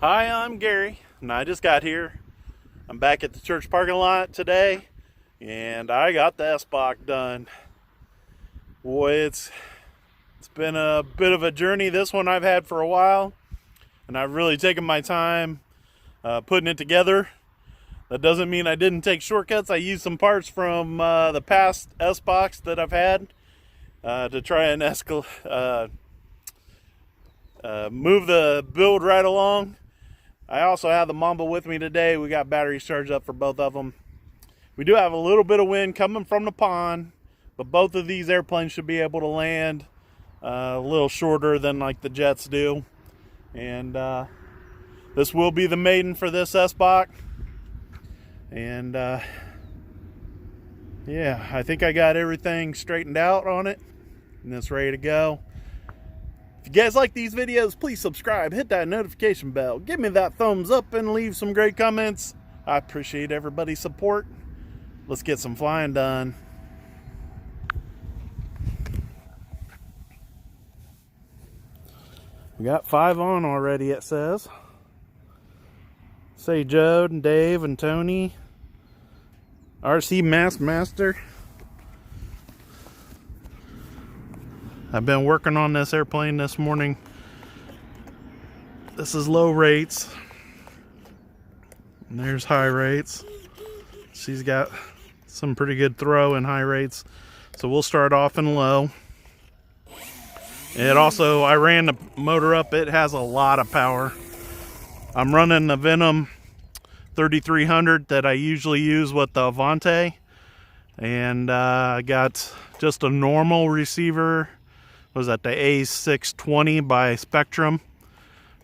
Hi, I'm Gary, and I just got here. I'm back at the church parking lot today, and I got the Sbach done. Boy, it's been a bit of a journey. This one I've had for a while, and I've really taken my time putting it together. That doesn't mean I didn't take shortcuts. I used some parts from the past Sbachs that I've had to try and move the build right along. I also have the Mamba with me today. We got batteries charged up for both of them. We do have a little bit of wind coming from the pond, but both of these airplanes should be able to land a little shorter than like the jets do. And this will be the maiden for this Sbach. And yeah, I think I got everything straightened out on it, and it's ready to go. If you guys like these videos, please subscribe, hit that notification bell, give me that thumbs up, and leave some great comments. I appreciate everybody's support. Let's get some flying done. We got 5 on already, it says. Say Joe and Dave and Tony. RC Master. I've been working on this airplane this morning. This is low rates. And there's high rates. She's got some pretty good throw in high rates. So we'll start off in low. It also, I ran the motor up. It has a lot of power. I'm running the Venom 3300 that I usually use with the Avante. And I got just a normal receiver. Was that the A620 by Spectrum,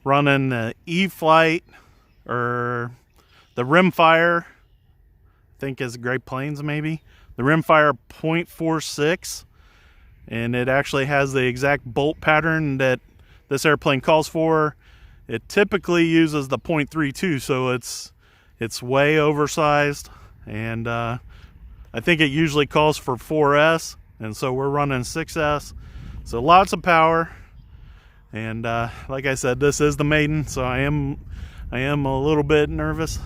running the E-Flight or the Rimfire, I think is Great Plains maybe, the Rimfire .46, and it actually has the exact bolt pattern that this airplane calls for. It typically uses the .32, so it's way oversized, and I think it usually calls for 4S, and so we're running 6S. So lots of power, and like I said, this is the maiden, so I am a little bit nervous,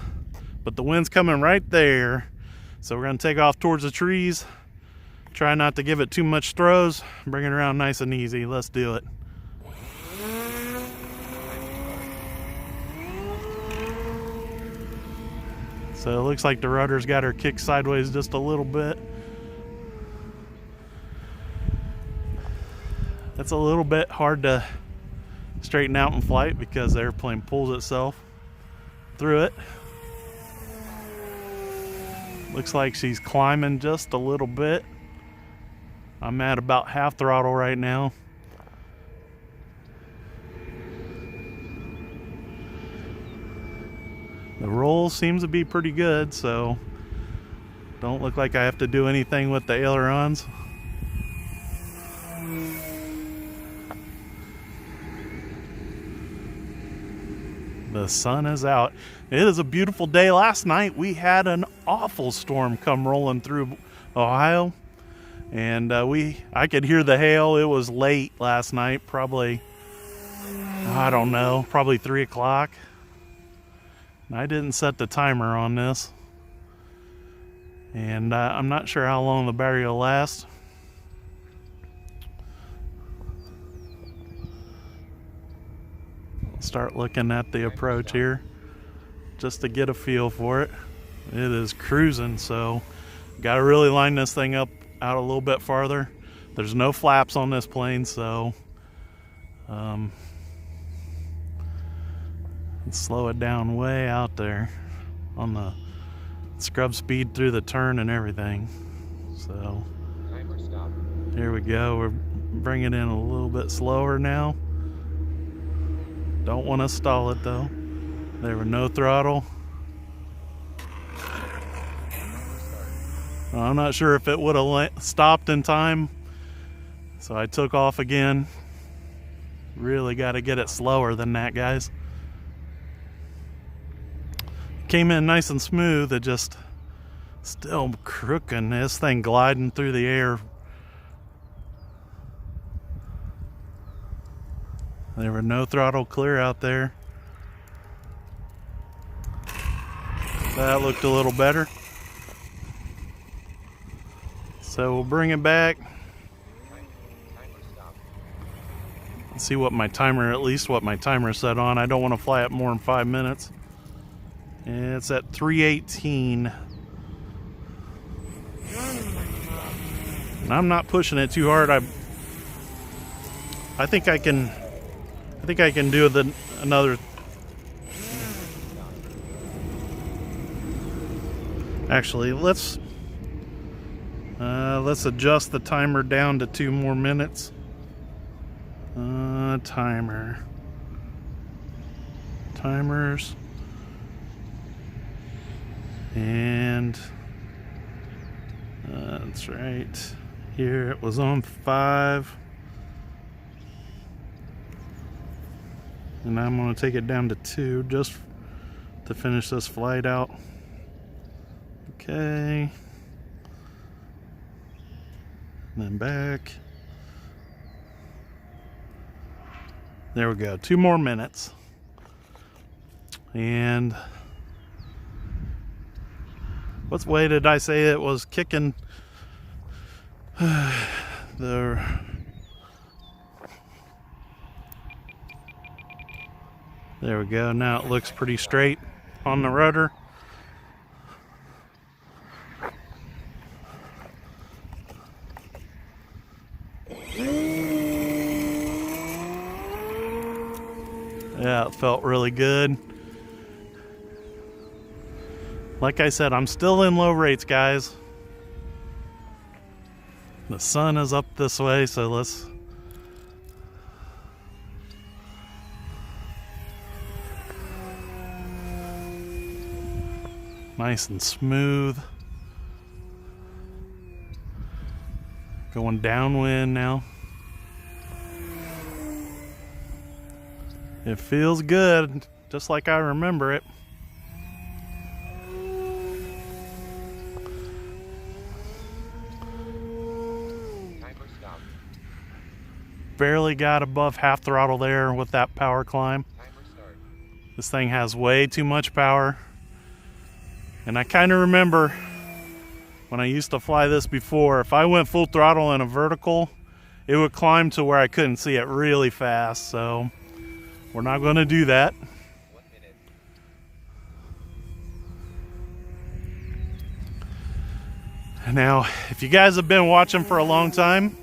but the wind's coming right there, so we're going to take off towards the trees. Try not to give it too much throws, bring it around nice and easy. Let's do it. So it looks like the rudder's got her kicked sideways just a little bit. It's a little bit hard to straighten out in flight because the airplane pulls itself through it. Looks like she's climbing just a little bit. I'm at about half throttle right now. The roll seems to be pretty good, so don't look like I have to do anything with the ailerons. The sun is out. It is a beautiful day. Last night we had an awful storm come rolling through Ohio, and I could hear the hail. It was late last night, probably, I don't know, probably 3 o'clock. I didn't set the timer on this, and I'm not sure how long the battery will last. Start looking at the approach here just to get a feel for it. It is cruising, so got to really line this thing up out a little bit farther. There's no flaps on this plane, so let's slow it down way out there on the scrub speed through the turn and everything. So here we go. We're bringing it in a little bit slower now. Don't want to stall it though. There were no throttle. I'm not sure if it would have stopped in time, so I took off again. Really got to get it slower than that, guys. Came in nice and smooth. It just still crooking. This thing gliding through the air. There were no throttle clear out there. That looked a little better. So we'll bring it back. Let's see what my timer, at least what my timer is set on. I don't want to fly it more than 5 minutes. And it's at 318. And I'm not pushing it too hard. I think I can do another. Actually, let's adjust the timer down to 2 more minutes. Timers, and that's right. Here it was on 5, and I'm going to take it down to 2 just to finish this flight out. Okay, and then back. There we go, 2 more minutes. And what way did I say it was kicking? There we go. Now it looks pretty straight on the rudder. Yeah, it felt really good. Like I said, I'm still in low rates, guys. The sun is up this way, so let's... Nice and smooth. Going downwind now. It feels good, just like I remember it. Barely got above half throttle there with that power climb. This thing has way too much power. And I kind of remember when I used to fly this before, if I went full throttle in a vertical, it would climb to where I couldn't see it really fast. So we're not going to do that. Now, if you guys have been watching for a long time,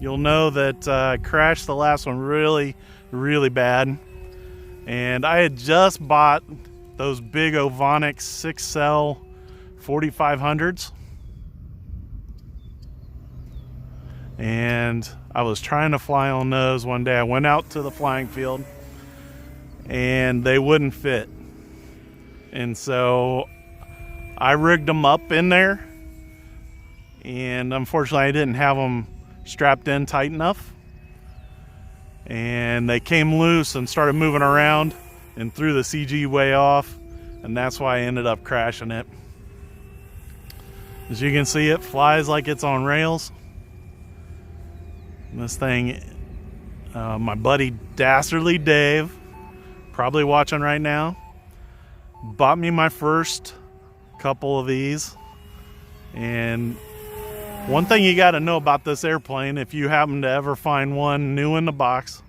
you'll know that I crashed the last one really, really bad. And I had just bought those big Ovonic 6-cell 4500s. And I was trying to fly on those one day. I went out to the flying field and they wouldn't fit. And so I rigged them up in there. And unfortunately, I didn't have them strapped in tight enough. And they came loose and started moving around and threw the CG way off. And that's why I ended up crashing it. As you can see, it flies like it's on rails. And this thing, my buddy Dastardly Dave, probably watching right now, bought me my first couple of these. And one thing you got to know about this airplane, if you happen to ever find one new in the box,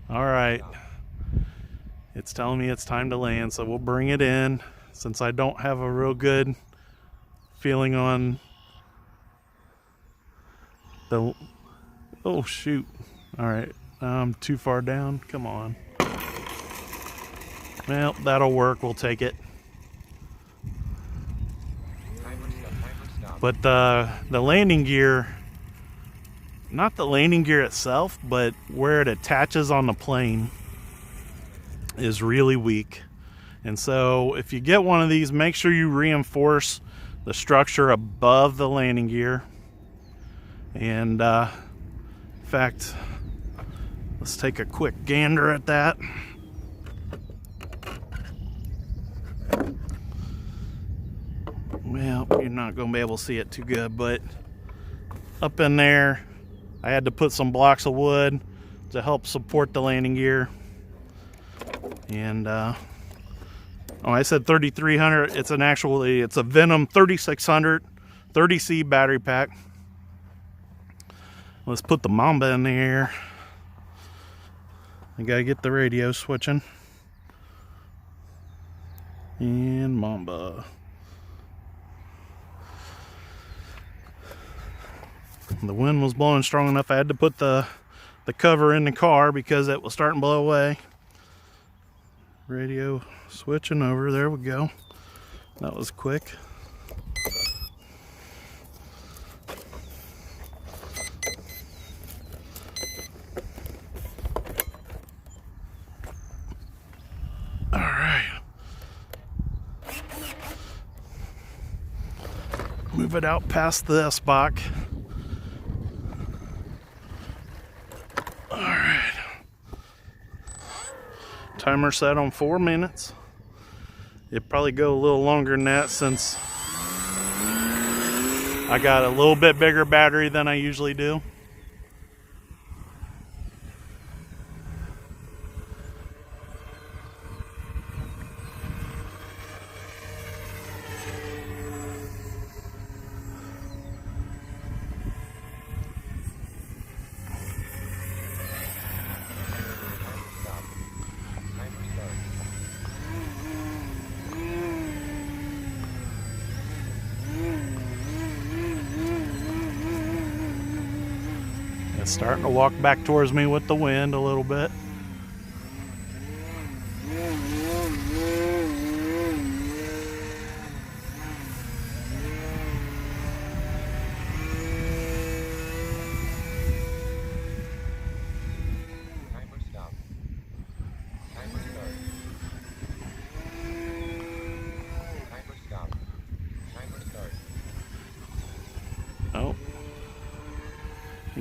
all right, it's telling me it's time to land, so we'll bring it in. Since I don't have a real good feeling on the... Oh, shoot. All right, I'm too far down. Come on. Well, that'll work. We'll take it. But the landing gear, not the landing gear itself, but where it attaches on the plane is really weak. And so if you get one of these, make sure you reinforce the structure above the landing gear. And in fact, let's take a quick gander at that. Well, you're not going to be able to see it too good, but up in there, I had to put some blocks of wood to help support the landing gear. And Oh, I said 3300. It's a Venom 3600 30C battery pack. Let's put the Mamba in the air. I gotta get the radio switching. And Mamba. The wind was blowing strong enough I had to put the cover in the car because it was starting to blow away. Radio switching over. There we go. That was quick. All right. Move it out past the Sbach. All right. Timer set on 4 minutes. It'd probably go a little longer than that since I got a little bit bigger battery than I usually do. It's starting to walk back towards me with the wind a little bit. Oh.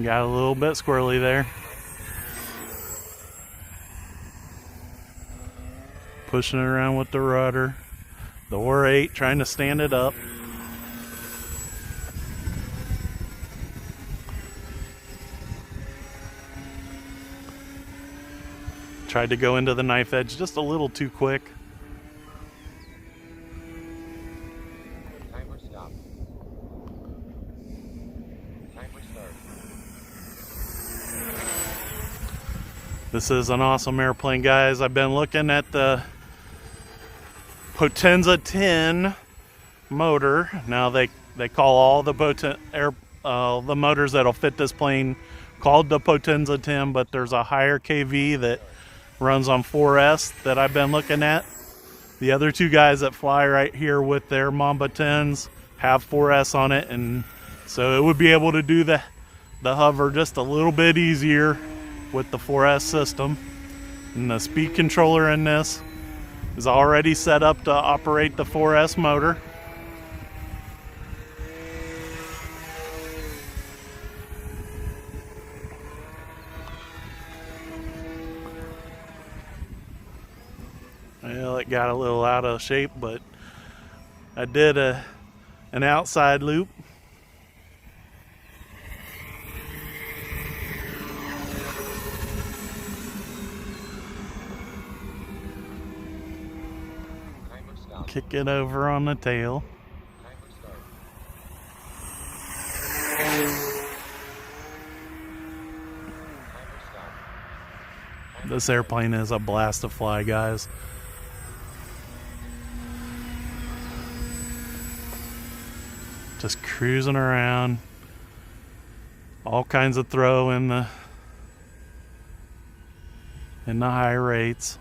Got a little bit squirrely there. Pushing it around with the rudder. The Aura 8 trying to stand it up. Tried to go into the knife edge just a little too quick. Timer stop. Timer start. This is an awesome airplane, guys. I've been looking at the Potenza 10 motor. Now they call all the the motors that'll fit this plane called the Potenza 10, but there's a higher KV that runs on 4S that I've been looking at. The other two guys that fly right here with their Mamba 10s have 4S on it, and so it would be able to do the hover just a little bit easier with the 4S system. And the speed controller in this is already set up to operate the 4S motor. Well, it got a little out of shape, but I did an outside loop. Kick it over on the tail. This airplane is a blast to fly, guys. Just cruising around. All kinds of throw in the high rates.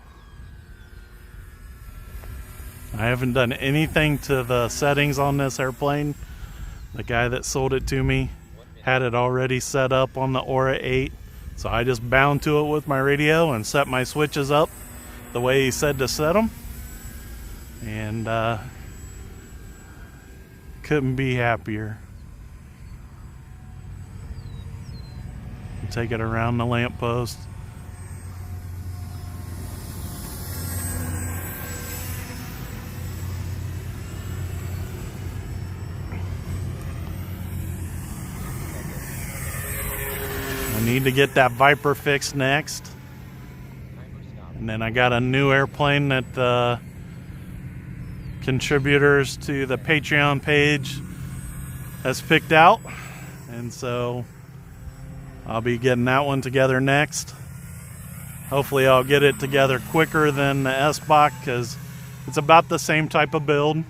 I haven't done anything to the settings on this airplane. The guy that sold it to me had it already set up on the Aura 8. So I just bound to it with my radio and set my switches up the way he said to set them. And couldn't be happier. Take it around the lamppost. I need to get that Viper fixed next. And then I got a new airplane that contributors to the Patreon page has picked out, and so I'll be getting that one together next. Hopefully I'll get it together quicker than the Sbach, because it's about the same type of build.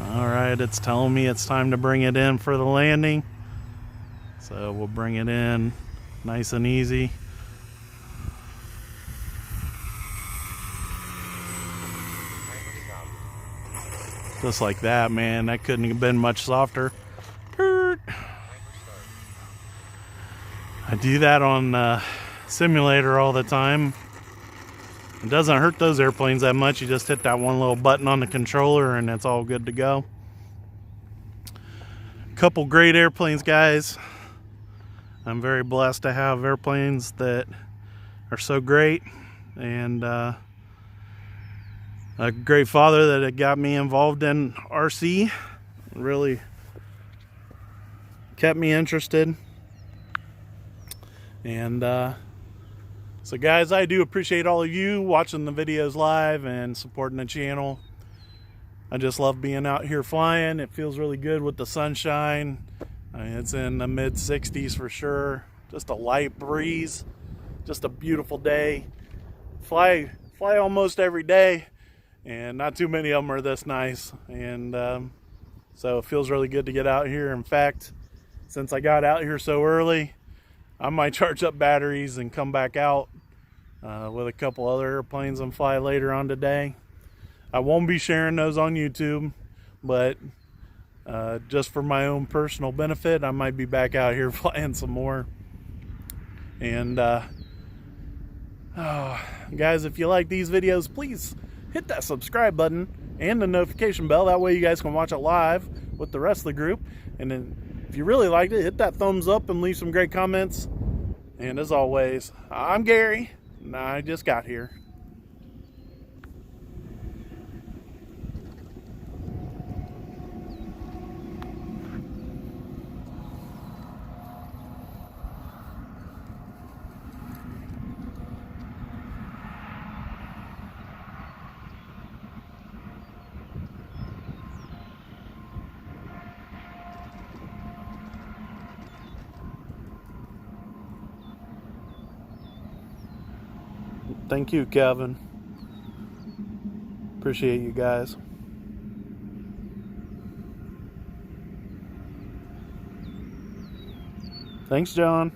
Alright, it's telling me it's time to bring it in for the landing. So we'll bring it in nice and easy. Just like that, man. That couldn't have been much softer. I do that on simulator all the time. It doesn't hurt those airplanes that much. You just hit that one little button on the controller and it's all good to go. Couple great airplanes, guys. I'm very blessed to have airplanes that are so great, and a great father that had got me involved in RC. Really kept me interested. And so guys, I do appreciate all of you watching the videos live and supporting the channel. I just love being out here flying. It feels really good with the sunshine. I mean, it's in the mid 60s for sure. Just a light breeze. Just a beautiful day. Fly almost every day, and not too many of them are this nice. And so it feels really good to get out here. In fact, since I got out here so early, I might charge up batteries and come back out with a couple other airplanes and fly later on today. I won't be sharing those on YouTube, but just for my own personal benefit, I might be back out here flying some more. And guys, if you like these videos, please hit that subscribe button and the notification bell. That way you guys can watch it live with the rest of the group. And then if you really liked it, hit that thumbs up and leave some great comments. And as always, I'm Gary, and I just got here. Thank you, Kevin. Appreciate you guys. Thanks, John.